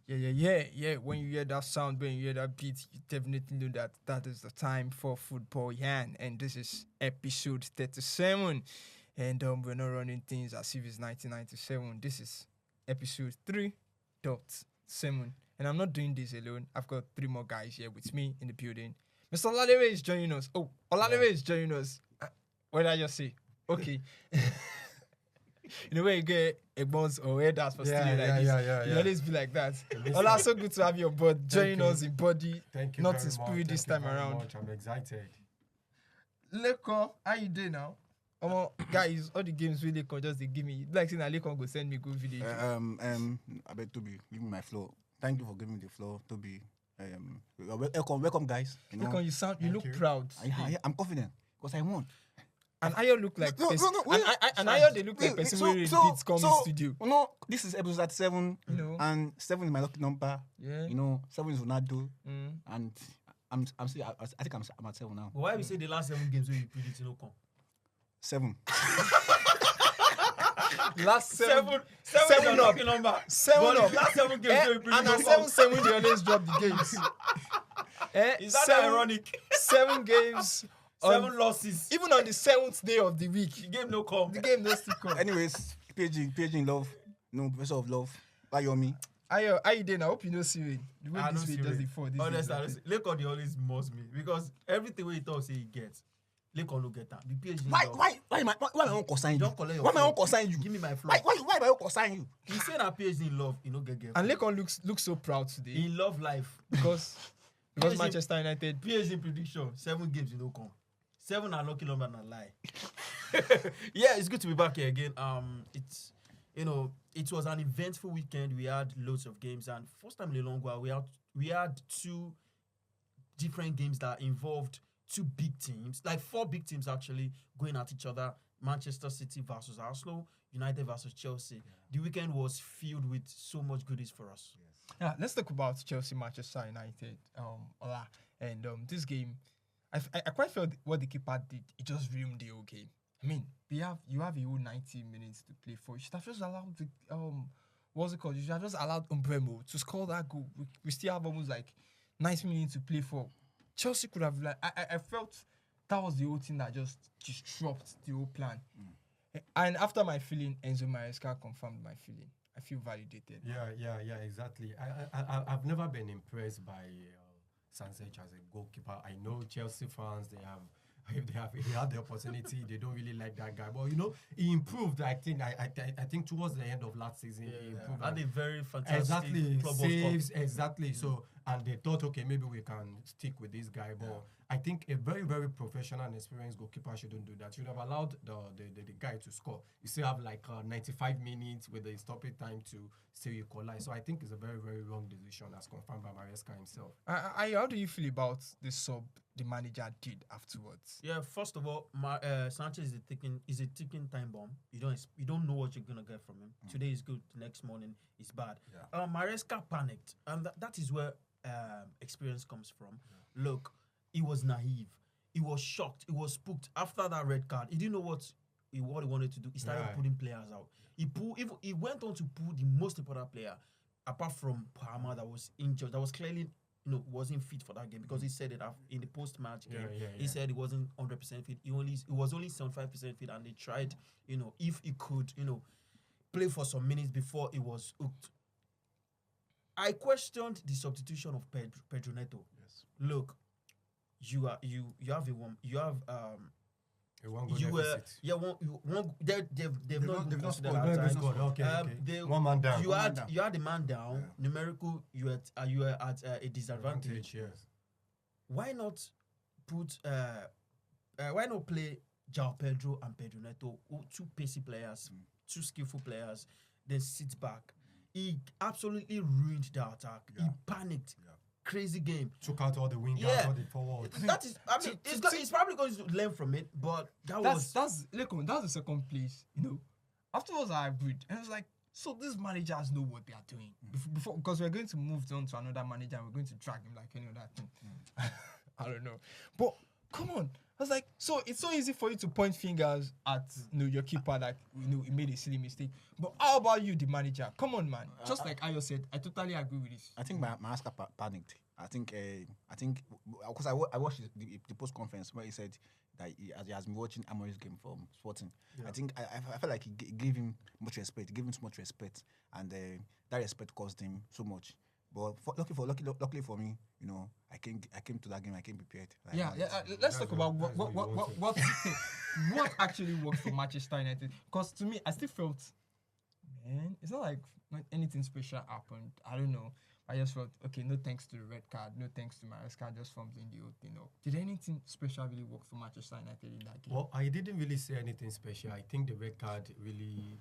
Yeah. When you hear that sound, when you hear that beat, you definitely know that that is the time for football, and this is episode 37. And we're not running things as if it's 1997. This is episode 3.7. And I'm not doing this alone. I've got 3 more guys here with me in the building. Mr. Oladewe is joining us. Oh, Oladewe is joining us. What did I just say? Okay. You know where you get a bones or where that's for studio like this. You always be like that. Ola, so good to have you on board, joining us in body, not in spirit this time around. I'm excited. Lekon, how you doing now? Guys, all the games really can just they give me like saying that Lekon go send me good video. I bet Toby, give me my floor. Thank you for giving me the floor, Toby. Welcome guys. Lekon, you look proud. I'm confident because I won. And Ayo look like Ayo they look like person who beats come in studio. No, this is episode 37, and 7 is my lucky number. Yeah. 7 is Ronaldo, and I'm still. I think I'm at 7 now. But why we say the last 7 games where you predict no come? 7. Last 7 lucky number. 7 up. Last 7 games where you predict and no 7 they always drop the games. Is that ironic? 7 games. 7 losses. Even on the 7th day of the week. The game no come. The game no still come. Anyways, PG in love. No, professor of love. Why you on me? How you doing? I hope you know Siri. The way this way does it for this. Honestly, Lekon they always must me because everything we talk say he gets. Lekon no get that. The PhD. Why am I on consign you? Don't collect your Why am I on consign you? Give me my floor. Why am I on consign you? He said that PhD in love, he no get. And Lekon looks so proud today. In love life. Because Manchester United. PhD prediction, 7 games you no come. 7 are lucky number, not lie. Yeah, it's good to be back here again. It was an eventful weekend. We had loads of games, and first time in a long while, we had 2 different games that involved 2 big teams, like 4 big teams actually going at each other. Manchester City versus Arsenal, United versus Chelsea. Yeah. The weekend was filled with so much goodies for us. Yes. Yeah, let's talk about Chelsea, Manchester United. And this game. I quite felt what the keeper did. It just ruined the whole game. I mean, you have a whole 90 minutes to play for. You should have just allowed the what's it called? You should have just allowed Umbremo to score that goal. We still have almost like 90 minutes to play for. Chelsea could have I felt that was the whole thing that just disrupted the whole plan. And after my feeling, Enzo Merasca confirmed my feeling. I feel validated. Yeah, exactly. I've never been impressed by Sánchez as a goalkeeper. I know Chelsea fans, if they had the opportunity, they don't really like that guy. But he improved. I think towards the end of last season, he improved. Had a very fantastic club saves, exactly. So and they thought, okay, maybe we can stick with this guy. But I think a very, very professional and experienced goalkeeper shouldn't do that. You should have allowed the guy to score. You still have like 95 minutes with the stoppage time to still equalize. So I think it's a very, very wrong decision as confirmed by Merasca himself. How do you feel about the sub the manager did afterwards? Yeah, first of all, Sánchez is a ticking time bomb. You don't know what you're gonna get from him. Today is good, the next morning is bad. Yeah. Merasca panicked, and that is where experience comes from. Yeah. Look, he was naive. He was shocked. He was spooked after that red card. He didn't know what he wanted to do. He started putting players out. He went on to pull the most important player, apart from Palmer that was injured, that was clearly wasn't fit for that game, because he said it in the post-match game. He said he wasn't 100% fit. He was only 75% fit, and they tried, if he could, play for some minutes before he was hooked. I questioned the substitution of Pedro Neto. Yes. Look, you have a one goal deficit. They've not considered that time. Okay. One man down. You had a man down. Yeah. Numerical, you were at a disadvantage. Yes. Why not why not play João Pedro and Pedro Neto, 2 pacey players, 2 skillful players, then sit back? He absolutely ruined the attack. Yeah. He panicked. Yeah. Crazy game. Took out all the wingers, all the forwards. That is, he's probably going to learn from it, but that's the second place. Afterwards I agreed, and I was like, so these managers know what they are doing before, because we're going to move on to another manager and we're going to drag him like any other thing. I don't know, but come on. I was like, so it's so easy for you to point fingers at your keeper that he made a silly mistake. But how about you, the manager? Come on, man. Just like Ayo said, I totally agree with this. I think Merasca panicked. I think because I watched the post conference where he said that he has been watching Amorim's game from Sporting. Yeah. I think I felt like he gave him much respect. He gave him too much respect, and that respect cost him so much. But luckily for me, I came to that game. I came prepared. Let's talk about what actually worked for Manchester United. Because to me, I still felt, man, it's not like anything special happened. I don't know. I just felt, okay, no thanks to the red card, no thanks to Merasca, just fumbling the whole thing up. Did anything special really work for Manchester United in that game? Well, I didn't really say anything special. I think the red card really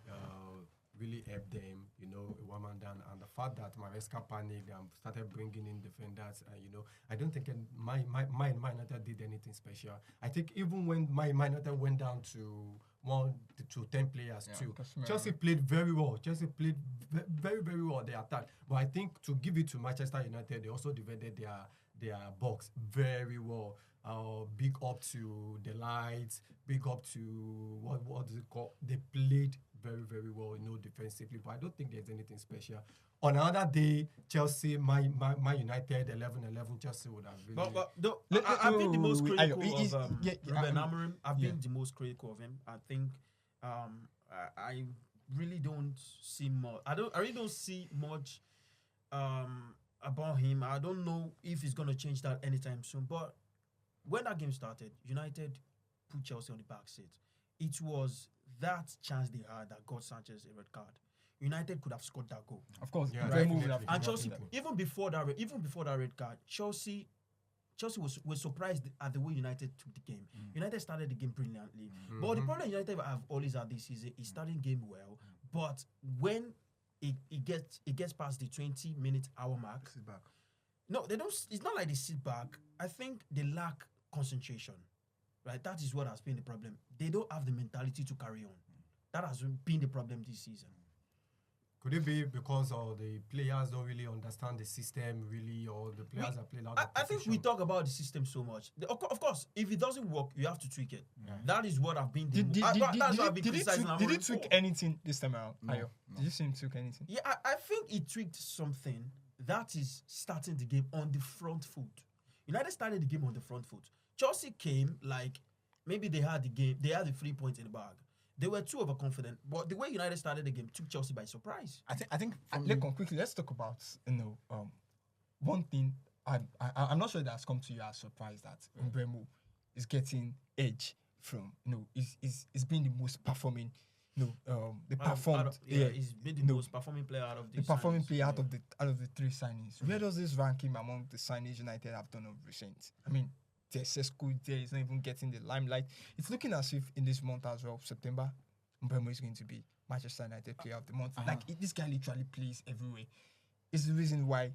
helped them, one man down. And the fact that Merasca panicked and started bringing in defenders, I don't think my United did anything special. I think even when my United went down to 10 players too, Chelsea played very well. Chelsea played very, very well. They attacked. But I think to give it to Manchester United, they also divided their box very well. Big up to the Lights, big up to what is it called? They played very, very well, defensively. But I don't think there's anything special. On another day, Chelsea, my United 11-11, Chelsea would have really. I've been the most critical of Ruben Amorim. I've been the most critical of him. I think I really don't see much. I really don't see much about him. I don't know if he's gonna change that anytime soon. But when that game started, United put Chelsea on the back seat. It was that chance they had that got Sánchez a red card. United could have scored that goal. Of course, yeah, right? And Chelsea, even before that red card, Chelsea was surprised at the way United took the game. United started the game brilliantly, but the problem United have always had this season is starting game well, but when it gets past the 20-minute hour mark, sit back. No, they don't. It's not like they sit back. I think they lack concentration. Right, that is what has been the problem. They don't have the mentality to carry on. That has been the problem this season. Could it be because the players don't really understand the system, really, or the players are playing out? I think we talk about the system so much. Of course, if it doesn't work, you have to tweak it. Yeah. That is what I've been. Did he tweak anything this time around? No. Did you see him tweak anything? Yeah, I think he tweaked something. That is starting the game on the front foot. United started the game on the front foot. Chelsea came like maybe they had the 3 points in the bag. They were too overconfident, but the way United started the game took Chelsea by surprise. I think. Quickly, let's talk about one thing. I'm not sure that's come to you as surprise that Mbeumo is getting edge from is being the most performing. He's been the most performing player out of the three signings. Where does this rank him among the signings United have done of recent? I mean, Tesco there is not even getting the limelight. It's looking as if in this month as well, September, Mbeumo is going to be Manchester United Player of the Month. This guy literally plays everywhere. It's the reason why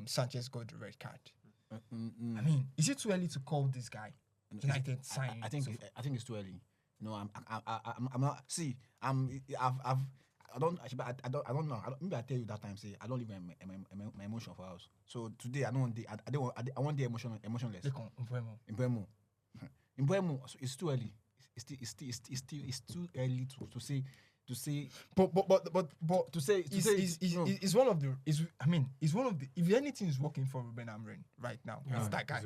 Sánchez got the red card. I mean, is it too early to call this guy United signing? I think it's too early. I'm not. See, I don't know. Maybe I tell you that time. Say I don't leave my emotion for us. So today I want the emotionless. Mbeumo. It's too early. It's too early to say. But to say is one of the if anything is working for Ruben Amorim right now, it's that guy.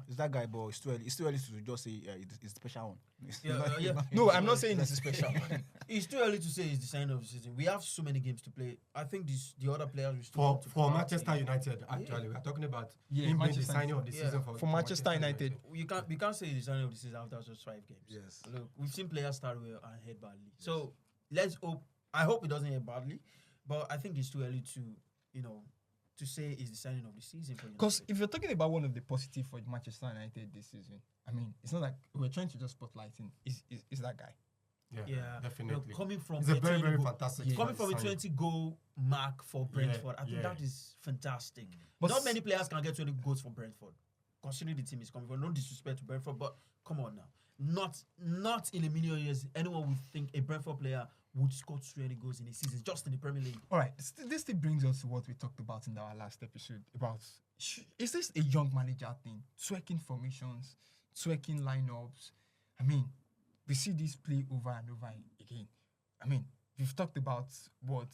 It's that guy. But it's too early. It's too early to just say it's the special one. No, I'm not saying it's special. It's too early to say it's the sign of the season. We have so many games to play. I think the other players will still for Manchester United. Actually, we are talking about him being the signing of the season for Manchester United. We can't say it's the signing of the season after just 5 games. Yes. Look, we've seen players start well and head badly. Yes. So let's hope. I hope it doesn't end badly, but I think it's too early to say it's the signing of the season for United. Because if you're talking about one of the positives for Manchester United this season, I mean, it's not like we're trying to just spotlight him. Is that guy? Yeah, definitely. Coming from it's a very, very fantastic. Coming from a 20-goal mark for Brentford, I think that is fantastic. But not many players can get 20 goals for Brentford, considering the team is coming from. No disrespect to Brentford, but come on now. Not in a million years anyone would think a Brentford player would score 20 goals in a season just in the Premier League. All right, this still brings us to what we talked about in our last episode about is this a young manager thing? Tweaking formations, tweaking lineups. I mean, we see this play over and over again. I mean, we've talked about what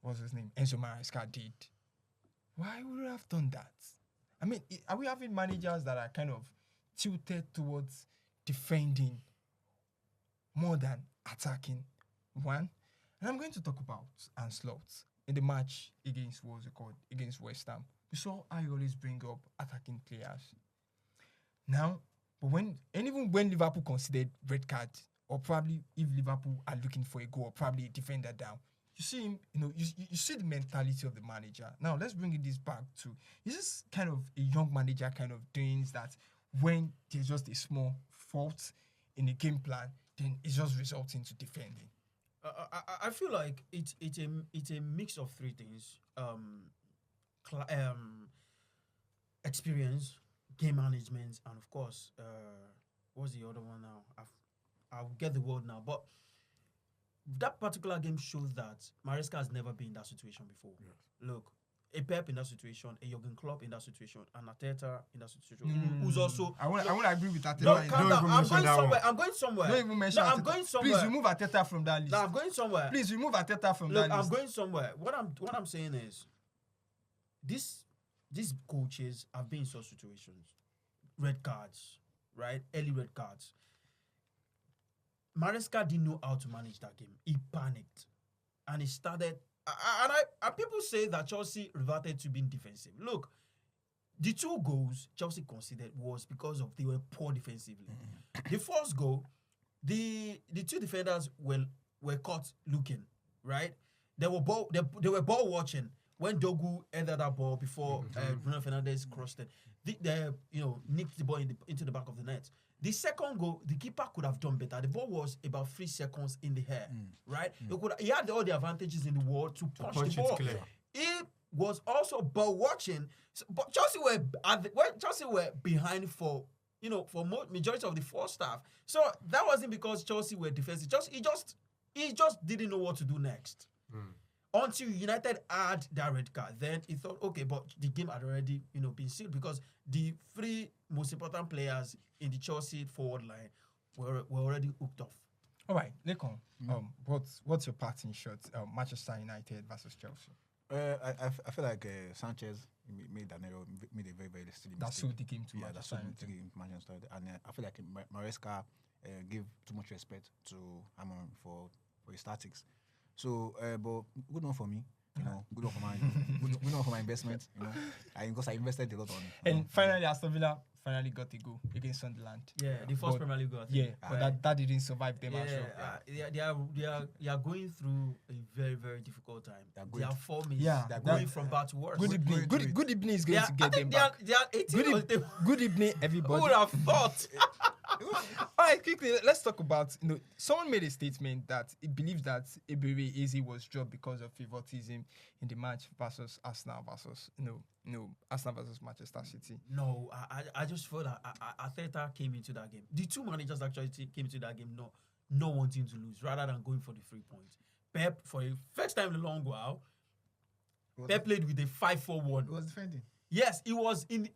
what's his name, Enzo Maresca did. Why would we have done that? I mean, are we having managers that are kind of tilted towards defending more than attacking? One, and I'm going to talk about Anslot in the match against against West Ham. We saw I always bring up attacking players. Now, but even when Liverpool considered red card, or probably if Liverpool are looking for a goal, or probably a defender down, you see him, you see the mentality of the manager. Now, let's bring this back to, is this kind of a young manager kind of doing that when there's just a small fault in the game plan, then it's just resulting to defending? I feel like it's a mix of three things: experience, game management, and of course, what's the other one now? I'll get the word now, but that particular game shows that Maresca has never been in that situation before. Yes. Look, a Pep in that situation, a Jurgen Klopp in that situation, and Arteta in that situation, who's also. I want to agree with Arteta. No, I'm going somewhere. I'm going somewhere. Don't even mention Arteta. I'm going somewhere. Please remove Arteta from that list. No, I'm going somewhere. Please remove Arteta from Look, that list. I'm going somewhere. What I'm saying is, these coaches have been in such situations, red cards, right? Early red cards. Maresca didn't know how to manage that game. He panicked, and he started. And people say that Chelsea reverted to being defensive. Look, the 2 goals Chelsea conceded was because of they were poor defensively. The first goal, the 2 defenders were caught looking, right? They were ball watching when Dogu ended that ball before Bruno Fernandes crossed it. They nicked the ball into the back of the net. The second goal, the keeper could have done better. The ball was about 3 seconds in the air, right? He had all the advantages in the world to punch the ball. He was also ball watching, but Chelsea were behind for majority of the first half. So that wasn't because Chelsea were defensive. He just didn't know what to do next. Until United had that red card, then he thought, okay, but the game had already, been sealed because the 3 most important players in the Chelsea forward line were already hooked off. All right, Lekon, what's your parting shot? Manchester United versus Chelsea. I feel like Sánchez made an error, made a very, very silly mistake. That sold the game to Manchester. That sold the game to Manchester. And I feel like Maresca gave too much respect to Amorim for his tactics. So, but good one for me. Good one for my investment. Because I invested a lot on. And finally, Aston Villa finally got a goal against Sunderland. Yeah, the first Premier League goal. But that didn't survive them as well. They are going through a very, very difficult time. Their form is they're going from bad to worse. Good evening. Good evening is going to get them back. They are 18 good evening, everybody. Who would have thought? All right, quickly, let's talk about, someone made a statement that he believes that Ebere Eze was dropped because of favoritism in the match versus Arsenal versus Manchester City. No, I just felt that Arteta came into that game. The 2 managers actually came into that game no wanting to lose rather than going for the 3 points. Pep, for the first time in a long while, Pep played with a 5-4-1. He was defending. Yes, he was in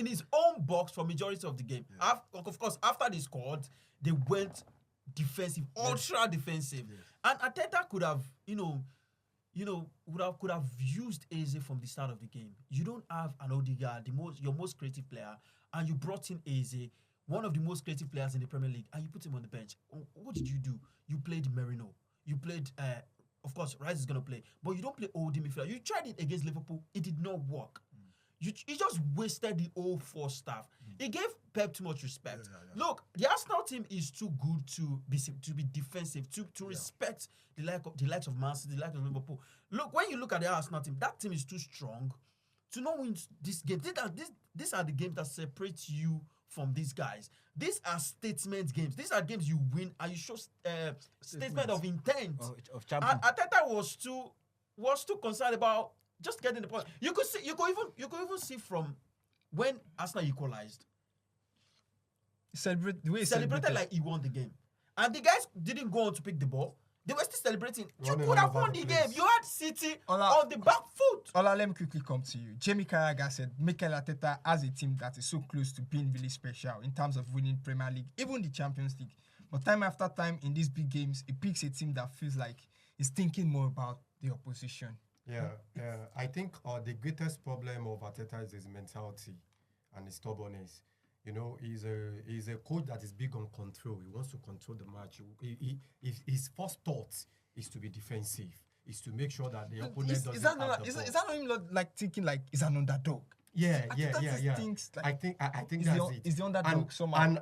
his own box for majority of the game. Yeah. Of course, after they scored, they went defensive, ultra defensive, and Arteta could have, could have used Eze from the start of the game. You don't have an Odegaard, your most creative player, and you brought in Eze, one of the most creative players in the Premier League, and you put him on the bench. What did you do? You played Merino. You played. Of course, Rice is gonna play, but you don't play holding midfielder. You tried it against Liverpool. It did not work. He just wasted the whole 4 staff. He gave Pep too much respect. Yeah. Look, the Arsenal team is too good to be defensive, to respect the likes of Man City, the likes of Liverpool. Look, when you look at the Arsenal team, that team is too strong to not win this game. These are the games that separate you from these guys. These are statement games. These are games you win and you show statement of intent. Of champion. And Arteta was too concerned about just getting the point. You could even see from when Arsenal equalized. Celebrated like he won the game. and the guys didn't go on to pick the ball. They were still celebrating. You Running could have all over won the the place. game. You had City Ola- on the back foot. Ola, let me quickly come to you. Jamie Carragher said Mikel Arteta has a team that is so close to being really special in terms of winning Premier League, even the Champions League. But time after time in these big games, it picks a team that feels like it's thinking more about the opposition. Yeah. I think the greatest problem of Arteta is his mentality and his stubbornness. You know, he's a coach that is big on control. He wants to control the match. His first thought is to be defensive. Is to make sure that the opponent doesn't Is that have not the is ball. that not him like thinking like he's an underdog? Yeah. Thinks like I think he's that's the, it. he's the underdog and, somehow.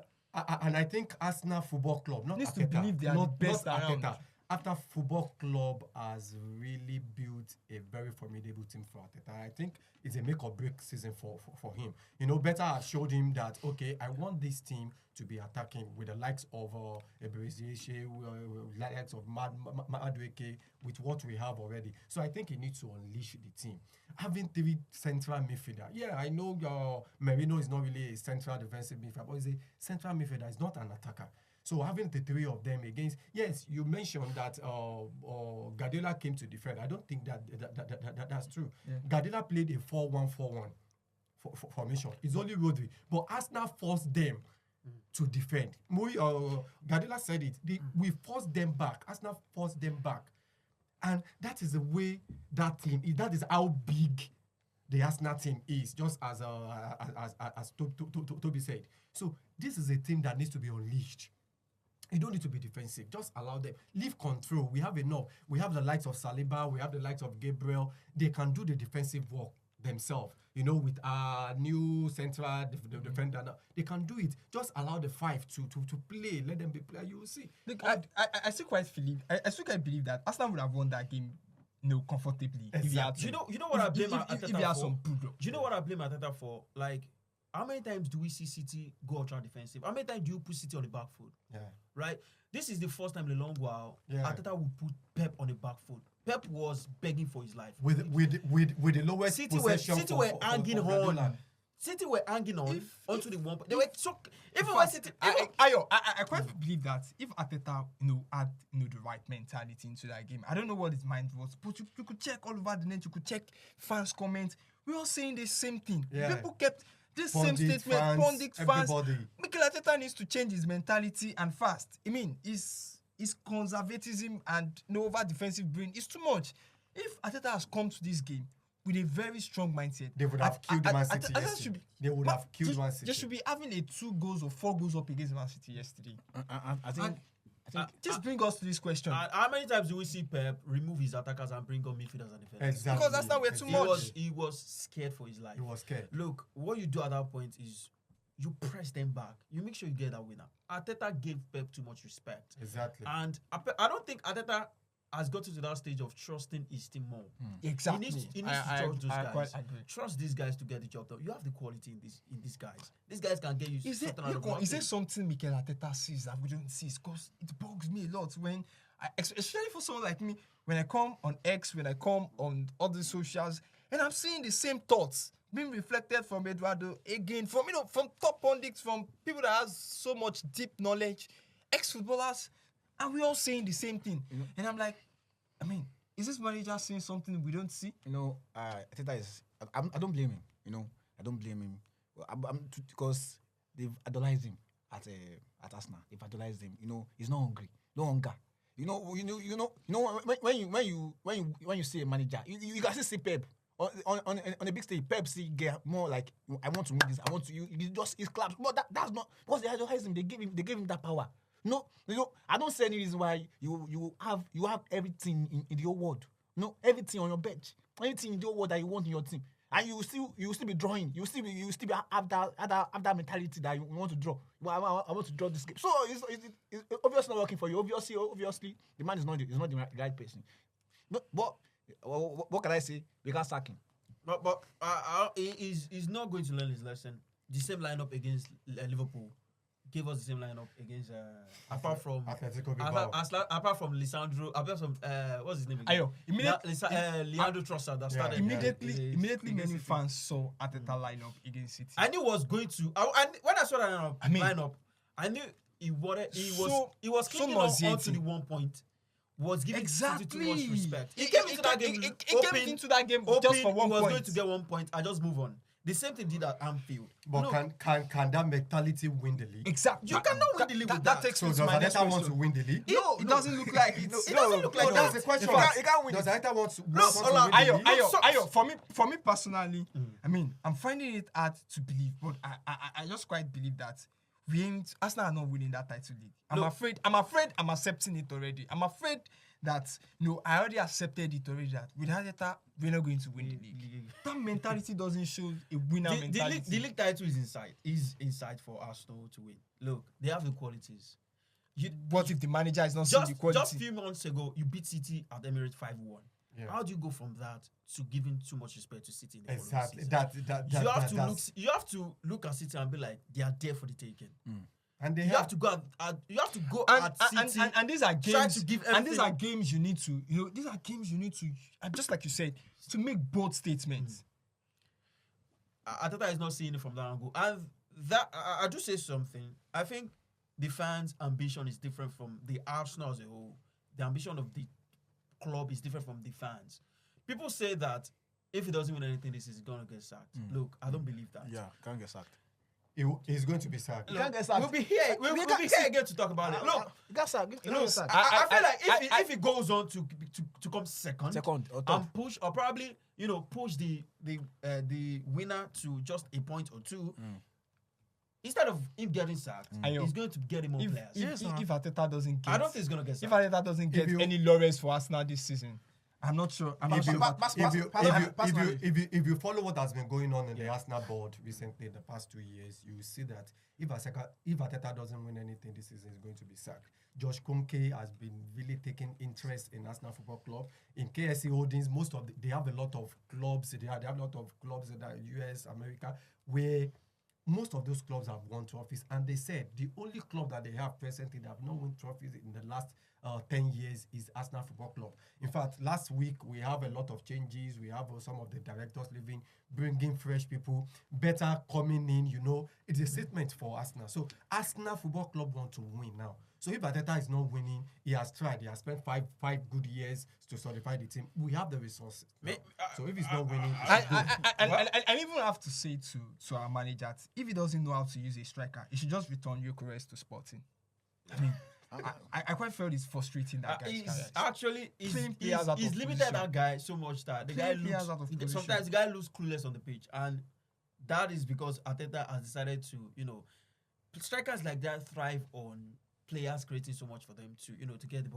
and I think Arsenal Football Club, not Needs to Arteta, believe they are the best not around. Arteta. After Football Club has really built a very formidable team for Arteta. I think it's a make or break season for him. You know, better have showed him that, okay, I want this team to be attacking with the likes of Eberezieshe, likes of Madueke, with what we have already. So I think he needs to unleash the team. Having 3 central midfielder. Yeah, I know Merino is not really a central defensive midfielder, but he's a central midfielder. He's not an attacker. So having the 3 of them against, yes, you mentioned that Guardiola came to defend. I don't think that's true. Yeah. Guardiola played a 4-1-4-1 formation. It's only Rodri, but Arsenal forced them to defend. Guardiola said it. We forced them back. Arsenal forced them back, and that is the way that team is. That is how big the Arsenal team is. Just as Toby said. So this is a team that needs to be unleashed. You don't need to be defensive. Just allow them. Leave control. We have enough. We have the likes of Saliba. We have the likes of Gabriel. They can do the defensive work themselves. You know, with our new central defender now. They can do it. Just allow the 5 to play. Let them be player. You will see. Look, I still quite believe that Arsenal would have won that game, comfortably. Exactly. If he had to. You know what I blame if he Arteta had for? some bulldog. Do you know what I blame Arteta for? Like, how many times do we see City go ultra defensive? How many times do you put City on the back foot? Yeah. Right? This is the first time in a long while Arteta would put Pep on the back foot. Pep was begging for his life. With the lowest City possession City were hanging for on. Guardiola. City were hanging on onto the one. They were so even when City. I quite believe that if Arteta had the right mentality into that game, I don't know what his mind was, but you could check all over the net. You could check fans' comments. We all saying the same thing. Yeah. People kept this Pundit same statement. fans, Pundit fans. everybody. Mikel Arteta needs to change his mentality and fast. I mean, his conservatism and over defensive brain is too much. If Arteta has come to this game with a very strong mindset, They would have killed Man City Arteta yesterday. They would have killed Man City. They should be having a 2 goals or 4 goals up against Man City yesterday. I think Just bring us to this question. How many times do we see Pep remove his attackers and bring on midfielders and defenders? Exactly. Because that's not where too much. He was scared for his life. He was scared. Look, what you do at that point is you press them back. You make sure you get that winner. Arteta gave Pep too much respect. Exactly. And I don't think Arteta has gotten to that stage of trusting his team more. Exactly. He needs to trust those I guys. quite agree. Trust these guys to get the job done. You have the quality in these guys. These guys can get you Is there something Mikel Arteta sees that we don't see? Because it bugs me a lot when, especially for someone like me, when I come on X, when I come on other socials, and I'm seeing the same thoughts being reflected from Eduardo again, from top pundits, from people that has so much deep knowledge, ex-footballers, and we all saying the same thing. And I'm like, I mean, is this manager saying something we don't see? Arteta is. I don't blame him. I don't blame him. Because they've idolized him at Arsenal. They've idolized him. He's not hungry. No hunger. When you see a manager, you can still see Pep on a big stage. Pep get more like, I want to win this. I want to. He claps. But that's not because they idolize him. They gave him that power. No, I don't see any reason why you have everything in the whole world. No, everything on your bench, anything in the whole world that you want in your team, and you will still be drawing. You will still have that mentality that you want to draw. I want to draw this game. So it's obviously not working for you. Obviously, the man is not the right person. No, but what can I say? We can't sack him. But he's not going to learn his lesson. The same lineup against Liverpool. Gave us the same lineup against apart from Atletico Bilbao. Apart from Lisandro, apart from what's his name again? Leandro Trossard that started. Immediately many fans saw Arteta lineup against City. I knew was going to. And when I saw that lineup, I knew he wanted. He So- was so clinging on to nauseating. the 1 point. Was giving City too much Exactly. respect. He He came into that game. He came into that game just for 1 He was point. going to get 1 point. I just move on. The same thing did at Anfield. But Look, can that mentality win the league? Exactly. You cannot win the league with That that. takes So me does to my next Arteta want to question. win the league? No, it doesn't look like it. It doesn't look like No, that. that's the question. In fact, you can't win Does it. Arteta want to win Ola, the league? Ayo, for me personally, I mean, I'm finding it hard to believe, but I just quite believe that Arsenal are not winning that title league. I'm afraid I'm accepting it already. I'm afraid that I already accepted it already that with Arteta we're not going to win the league. That mentality doesn't show a winner mentality. The league title is inside for Arsenal to win. Look, they have the qualities. What if the manager is not seeing the quality? Just a few months ago, you beat City at Emirates 5-1. Yeah. How do you go from that to giving too much respect to City in the Exactly. following season? That's You have to look at City and be like, they are there for the taking. and they You have to go at City and these are try games to give and these are everything- games you need to these are games you need to, and just like you said, to make bold statements. Arteta is not seeing it from that angle. And that I do say something. I think the fans' ambition is different from the Arsenal as a whole. The ambition of the club is different from the fans. People say that if he doesn't win anything, this is gonna get sacked. Look, I don't believe that. Yeah, can't get sacked. He's going to be sacked. Can't get sacked. We'll be here. We'll be here again to talk about it. Look, Get sacked. look, Sacked. I feel like if he goes on to come second Or third. and push, or probably push the winner to just a point or two, instead of him getting sacked, he's going to get him more players. If Arteta doesn't get, I don't think he's gonna get if sacked. Arteta doesn't get any laurels for Arsenal this season, I'm not sure. If you follow what has been going on in the Arsenal board recently in the past 2 years, you will see that if Arteta doesn't win anything this season, he's going to be sacked. Josh Kroenke has been really taking interest in Arsenal Football Club. In KSC Holdings, they have a lot of clubs. They have a lot of clubs in the US, America, where most of those clubs have won trophies. And they said the only club that they have presently that have not won trophies in the last 10 years is Arsenal Football Club. In fact, last week we have a lot of changes. We have some of the directors leaving, bringing fresh people, better coming in. It's a statement for Arsenal. So Arsenal Football Club want to win now. So if Arteta is not winning, he has tried. He has spent five good years to solidify the team. We have the resources. So if he's not winning, I even have to say to our manager that if he doesn't know how to use a striker, he should just return Gyökeres to Sporting. I mean, I quite felt it's frustrating that guy. He's limited that guy so much that the guy looks. Sometimes the guy looks clueless on the pitch, and that is because Arteta has decided to, strikers like that thrive on players creating so much for them to get the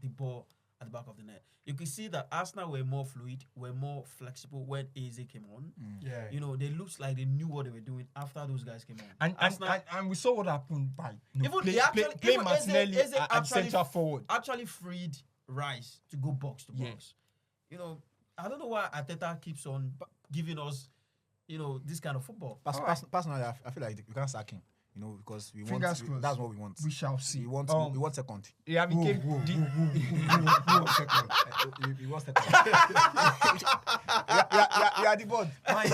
ball at the back of the net. You can see that Arsenal were more fluid, were more flexible when Eze came on. They looked like they knew what they were doing after those guys came on. And we saw what happened by even Martinelli Eze at central forward. Actually freed Rice to go box to box. I don't know why Arteta keeps on giving us, this kind of football. Personally, I feel like you can't sack him. Because we want. Fingers crossed. That's what we want. We shall see. We want second. Yeah, we came. We want second. You are the board. I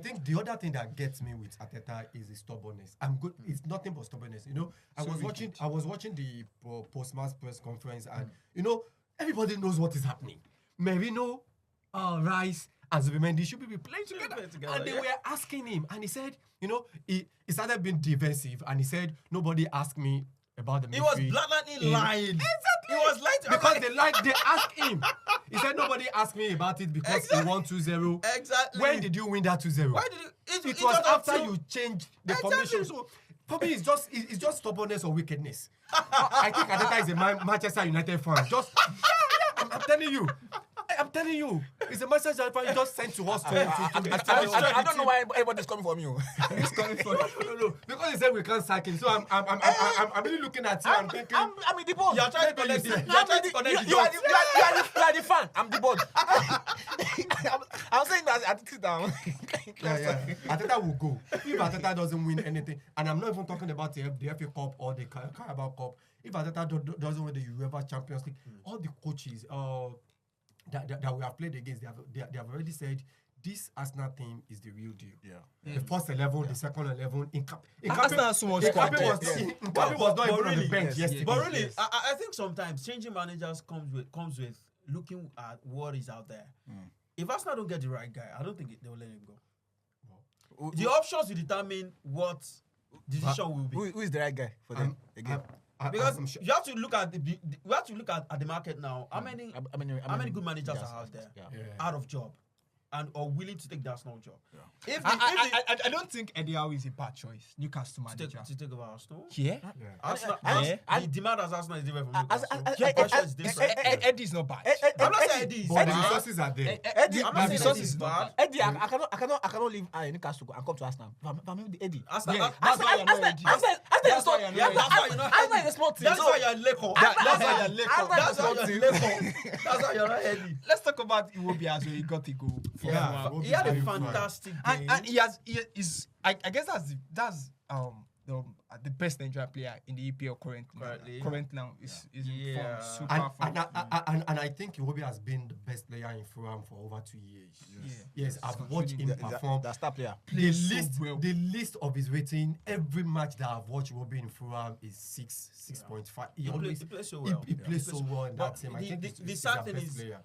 think the other thing that gets me with Arteta is his stubbornness. I'm good. It's nothing but stubbornness. I was watching the post-match press conference, and everybody knows what is happening. Merino, Rice, and Zubimendi should be playing together. And they were asking him, and he said, he started being defensive, and he said, nobody asked me about the midfield. He was blatantly lying. Exactly. He was lying because they asked him. He said, nobody asked me about it because he won 2-0. Exactly. When did you win that 2-0? Why did you? It was after you changed the formation. So for me, it's just stubbornness or wickedness. I think Arteta is a Manchester United fan. I'm telling you. It's a message that you just sent to us. I don't know why everybody's coming from you. It's coming from No. Because he said we can't sack him. So I'm really looking at you and thinking. I'm in the board. You're trying to connect the You are the fan. I'm the board. I'm saying that I sit down. Yeah. Arteta will go. If Arteta doesn't win anything, and I'm not even talking about the FA Cup or the Carabao Cup. If Arteta doesn't win the UEFA Champions League, all the coaches that we have played against, they have already said this Arsenal team is the real deal. Yeah. The first 11, the second 11. Arsenal has so much squad depth. Mbappe was not even on the bench yesterday. But really, I think sometimes changing managers comes with looking at what is out there. If Arsenal don't get the right guy, I don't think they will let him go. The options will determine what decision will be. Who is the right guy for them again? Because you have to look at the market now. How many good managers are out there out of job and are willing to take the Arsenal job? If I don't think Eddie Howe is a bad choice. Newcastle manager. to take over Arsenal. Yeah. Arsenal, the demand as Arsenal is different from Newcastle. Pressure is different. Eddie's not bad. I'm not saying Eddie is But the bad. resources are there. Eddie, I'm not saying resources Eddie is is not bad. Eddie, I cannot leave Newcastle and come to Arsenal. I'm Eddie. Arsenal, Yeah, that's that's why you're not Eddie. That's why you're not yeah, that's why you're not Arsenal Eddie. is a small team. That's why you're Leko. That's why you're Leko. That's why you're Leko. That's why you're not Eddie. Let's talk about Iwobi as well. He got a goal. Yeah. He had a Very fine. fantastic game. And he is. I guess that's the best Nigerian player in the EPL Currently. current now is in Yeah. form, super form. And I think Iwobi has been the best player in Fulham for over 2 years. Yeah. Yes, I've watched him perform. The star player. The so list, well. the list of his rating, every match that I've watched Iwobi in Fulham is 6.5. He plays so well. He plays so well in that team. I think the he's sad our thing best is player.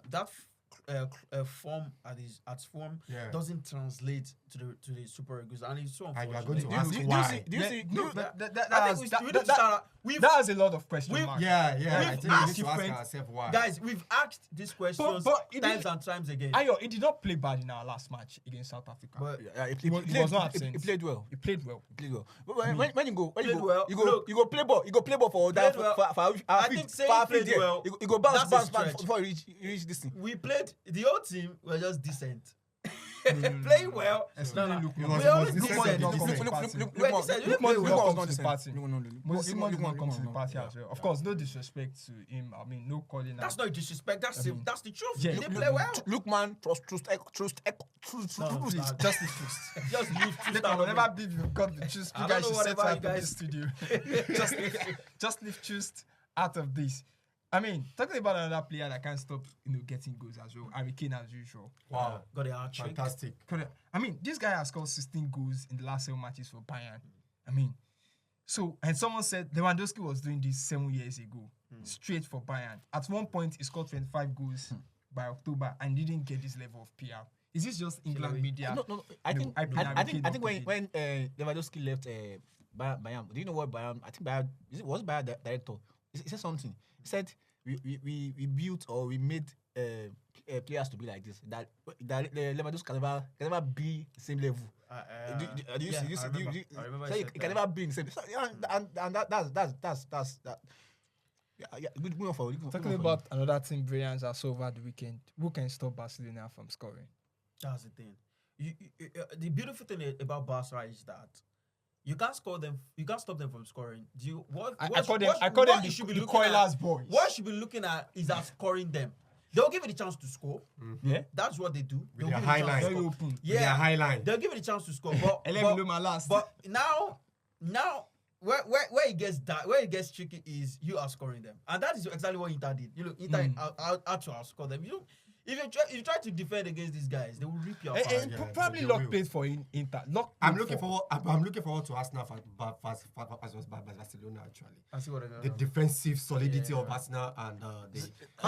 that form at form doesn't translate to the Super Eagles, and it's so And you are unfortunate. going to ask Do you why? see? Do you see? No, that I think we need to start. that has a lot of question we've- marks. Yeah, I We've think we need asked to ask different- ourselves why. Guys, we've asked these questions But it times didn't- and times again. Ayo, he did not play bad in our last match against South Africa. But He was not absent. He played well. He played well. He played well. But when you go, well. you go Look, play ball. You go play ball for that. played well. For I our think feet. saying For our played feet there. well, You go bounce that's a back stretch. before you reach this thing. we played. The whole team were just decent. Playing well. Especially It Lukman. was We always decent. decent. Lukman Decent. did not come to the party. Well, decent. You Lukman play did well. not come not to the decent. party. No. Simon did not come to the party as well. Of course, no disrespect to him. I mean, no calling That's out. not disrespect. That's the truth. Yeah, He didn't play well. Lookman, trust. Please, No. just leave truth. Just leave truth Later, out of whenever it. beef you've got the truth, I you don't guys know should set whatever up you in guys- this studio. just leave truth out of this. I mean, talking about another player that can't stop, getting goals as well. Harry Kane as usual. Wow, Got a hard trick. fantastic. I mean, this guy has scored 16 goals in the last 7 matches for Bayern. I mean, and someone said Lewandowski was doing this 7 years ago, straight for Bayern. At one point, he scored 25 goals by October and didn't get this level of PR. Is this just England media? No. I think when Lewandowski left Bayern, do you know what Bayern? I think Bayern was Bayern director. He said something. He said we built or we made players to be like this. That Lewandowski can never be the same level. Do you see? I remember So he he said can that. never be in the same. So, yeah, and that's that. Yeah. Good one for you. Talking about another team brilliance I saw over the weekend. Who can stop Barcelona from scoring? That's the thing. The beautiful thing about Barca is that you can't score them. You can't stop them from scoring. I call them you should be the looking at- Coilers boys. What you should be looking at is at scoring them. They'll give you the chance to score. Yeah. That's what they do. They'll their give you the chance highlight. to Very score. open. With Yeah, their high line. they'll give you the chance to score. But now where it gets tricky is you are scoring them, and that is exactly what Inter did. You look, Inter out to outscore them. If you try to defend against these guys, they will rip your apart. And probably they Locke will. played for Inter. I'm looking forward to Arsenal versus Barcelona actually. I see what The defensive solidity of Arsenal and I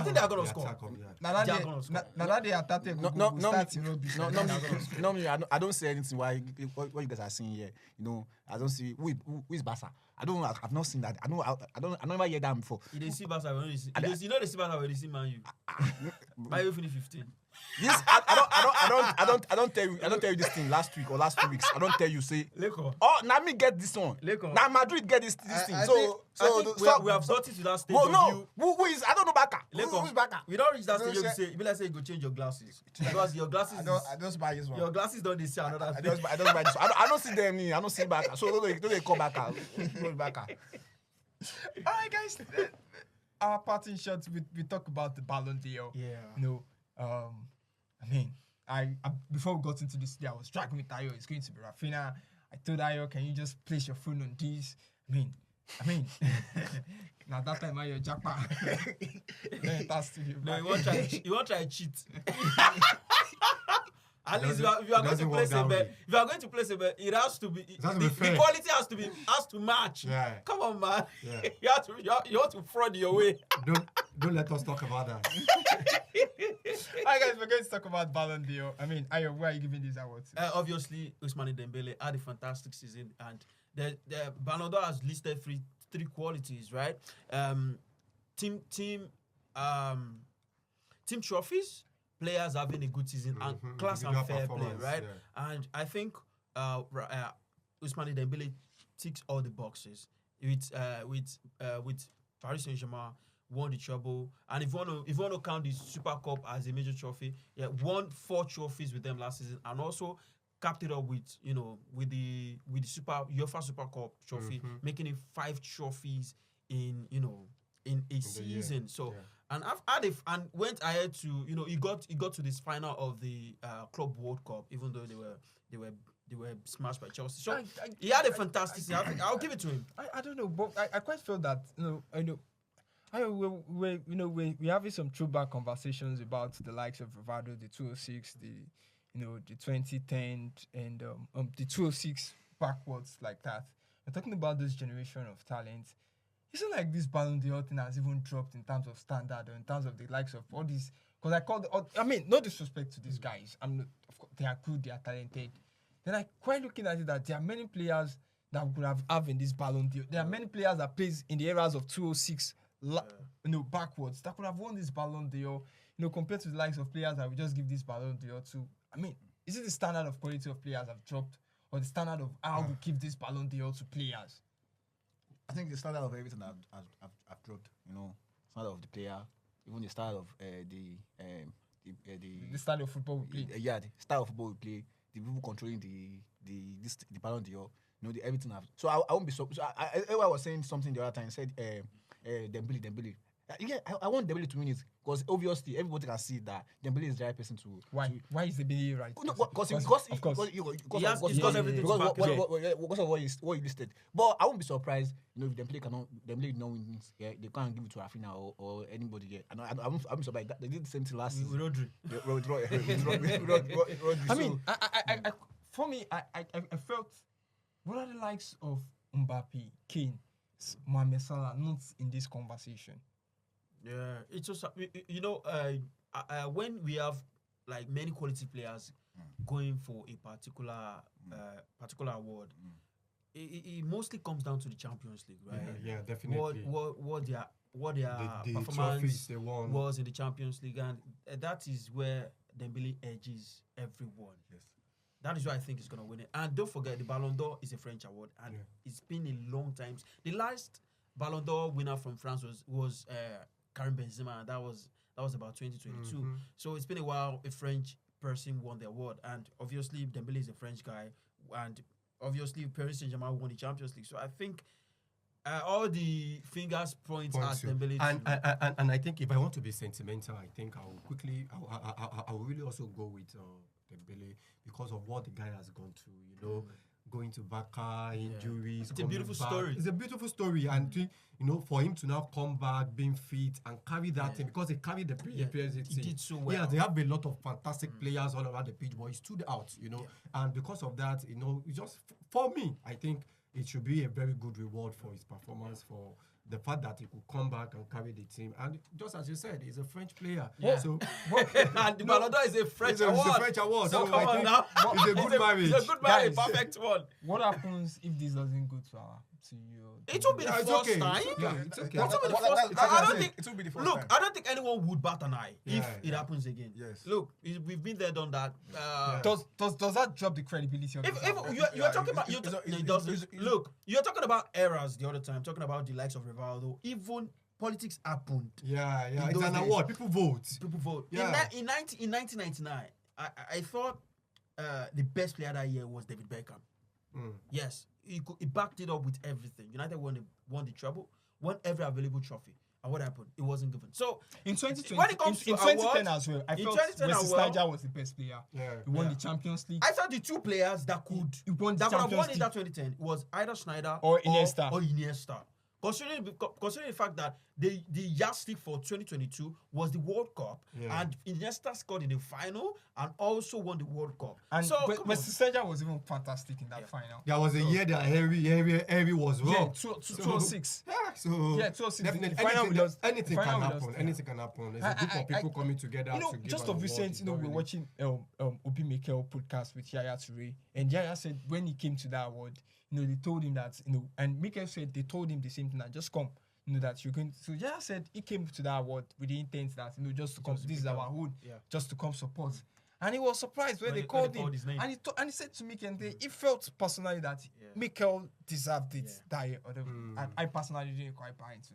think they are gonna the score. attack of- yeah. Now They are gonna score. that they attack I don't say anything. What you guys are seeing here, I don't see who is Barca. I've not seen that. I never heard that before. You didn't see Barca when you see. You know they see Barca when they see Man U. Man U finish 15. This I don't tell you this thing last week or last 2 weeks. I don't tell you say. Leko. Oh, now me get this one. Leko. Now Madrid get this thing. I think we have sorted to that stage Well, of no. you. Who is? I don't know Barca. Leko. Who is Barca? We don't reach that No, stage. sir. You be like say you go change your glasses because your glasses. I don't buy this one. Your glasses don't they see another I thing. don't buy this one. I don't see them. I don't see Barca. So don't they call Barca? Don't Barca. All right, guys. Our parting shots. We talk about the Ballon d'Or. Yeah. I mean, I before we got into this today, I was tracking with Ayo. It's going to be Rafinha. I told Ayo, can you just place your phone on this? I mean, now that time Ayo jackpot. Then that's studio. No, you want try cheat. At least doesn't- if you are it going to doesn't place work a that bet, way. if you are going to place a bet, it has to be has to the be fair. quality has to match. Yeah. Come on, man. Yeah. you have to fraud your way. Don't let us talk about that. Alright, guys, we're going to talk about Ballon d'Or. I mean, Ayo, where are you giving these awards to? Obviously, Ousmane Dembele had a fantastic season, and the Ballon d'Or has listed three qualities, right? Team trophies, players having a good season, and class and Individual fair play, performance, right? yeah. And I think Ousmane Dembele ticks all the boxes with Paris Saint-Germain. Won the treble, and if you want to count the Super Cup as a major trophy, won 4 trophies with them last season, and also capped it up with the UEFA Super Cup trophy, making it 5 trophies in a season. So and I've had and went ahead to he got to this final of the Club World Cup, even though they were smashed by Chelsea. So he had a fantastic season. I'll give it to him. I don't know, but I quite feel that we're having some throwback conversations about the likes of Rivaldo, the 206, the 2010 and the 206 backwards like that. We're talking about this generation of talent. It's not like this Ballon d'Or thing has even dropped in terms of standard or in terms of the likes of all these. Because no disrespect to these guys. Of course, they are good, they are talented. Then I quite looking at it that there are many players that we could have in this Ballon d'Or. There are many players that plays in the eras of 206. Backwards that could have won this Ballon d'Or, compared to the likes of players that we just give this Ballon d'Or to. I mean, is it the standard of quality of players have dropped, or the standard of how we give this Ballon d'Or to players? I think the standard of everything I've dropped. Standard of the player, even the style of The style of football we play. the style of football we play, the people controlling the Ballon d'Or. Everything I've. So I won't be so. I was saying something the other time. Said Dembélé. I want Dembélé to win it because obviously everybody can see that Dembélé is the right person to. Why is Dembélé right? No, because of course. He's got everything to back it up. Because of what you listed. But I won't be surprised, if Dembélé no wins, they can't give it to Rafinha or anybody here. And I won't be surprised. They did the same thing last season. Rodri. Rodri. I mean, for me, I felt what are the likes of Mbappe, Kane, Mohamed Salah not in this conversation? Yeah, it's just when we have like many quality players going for a particular award, it mostly comes down to the Champions League, right? Yeah, definitely. What their the performance trophies they won. was in the Champions League, and that is where Dembélé edges everyone. Yes. That is why I think he's gonna win it. And don't forget, the Ballon d'Or is a French award, and it's been a long time. The last Ballon d'Or winner from France was Karim Benzema, and that was about 2022. So it's been a while a French person won the award, and obviously Dembélé is a French guy, and obviously Paris Saint-Germain won the Champions League. So I think all the fingers point at Dembélé. And I think if I want to be sentimental, I think I will really also go with Dembélé because of what the guy has gone through. Going to Barca, injuries. It's a beautiful story. It's a beautiful story, and for him to now come back, being fit, and carry that thing because he carried the PSG team. He did so well. Yeah, they have a lot of fantastic players all around the pitch, but he stood out. And because of that, just for me, I think it should be a very good reward for his performance, for the fact that he could come back and carry the team. And just as you said, he's a French player. Yeah. So, and the Ballon d'Or is a French award. It's a French award. So come I on think now. It's a good marriage. It's a good marriage, Guys. perfect one. What happens if this doesn't go to you? It will be the It's first okay. time. It's okay. It will be the first time. I don't think. it will be the first Look, time. I don't think anyone would bat an eye if Yeah, it happens again. Yes. Look, we've been there, done that. Does that drop the credibility of If this award? you're talking about, it's- it doesn't. it's- Look, you're talking about eras the other time, talking about the likes of Rivaldo. Even politics happened. Yeah. In It's those an days. award. People vote. People vote. Yeah. In 1999, I thought the best player that year was David Beckham. Yes, he backed it up with everything. United won the treble, won every available trophy. And what happened? It wasn't given. So In 2020, when it comes in to 2010 awards, as well, I in felt 2010 Wesley as well, Sneijder was the best player. Yeah. He won the Champions League. I thought the two players that could He won the that could have Champions won in League. that 2010 was either Schneider Or Iniesta. or Iniesta. considering the fact that the yardstick for 2022 was the World Cup, and Iniesta scored in the final and also won the World Cup. And so, but Sánchez was even fantastic in that final. There was a year that Henry was Yeah, wrong. 206. Yeah, so 206. definitely anything can happen. Anything can happen. There's a group of people coming together. You know, to give just an of award. recent, you know, we're watching Obi Mikel podcast with Yaya Toure, and Yaya said when he came to that award, you know, they told him that, you know, and Mikel said they told him the same thing, that just come, you know, that you're going. So Yaya said he came to that award with the intent that, you know, just to come, this is our hood, just to come support. And he was surprised when they called him, his name. and he said to Mikel, he felt personally that Mikel deserved it that year. And I personally didn't quite buy into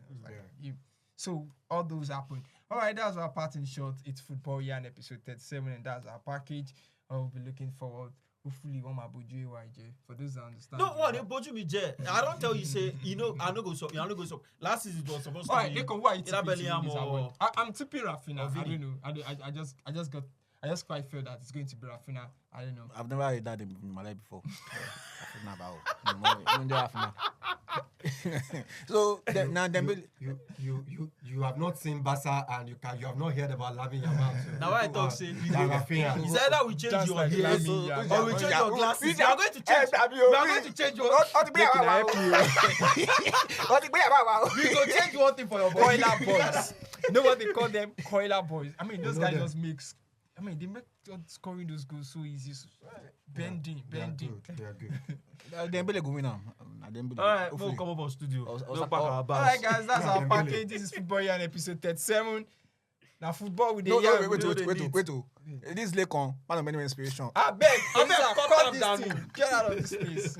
it. So all those happened. All right, that's our part in short. It's Football Yarn episode 37, and that's our package. I'll be looking forward. Hopefully, one my Boju YJ. For those that understand. No, what they Boju me J. I don't tell you say, you know, I no go so. Last season it was supposed to be. Alright, why you tipping Bellingham this or award? I'm tipping Rafinha. I don't know. I just quite feel that it's going to be Rafinha. I don't know. I've never heard that in my life before. Rafinha. So now Dembélé, you have not seen Barca and you have not heard about Lavin Yamal. Now I talk say Rafinha. it's either we change your like hair Lamine Yamal. or we change your glasses. We are going to change. We are going to change your. We go change one thing for your boy. Coiler boys. You know what they call them? Coiler boys. I mean, those guys just makes. I mean, they make scoring those goals so easy. Bending. They are good. Dembélé go win now. All right, we'll come up on studio. All right, guys, that's our package. This is Football Yarn episode 37. Now, football with the wait. This Lekon, one of many inspiration. I beg, cut cut them this down. thing. Get out of this place.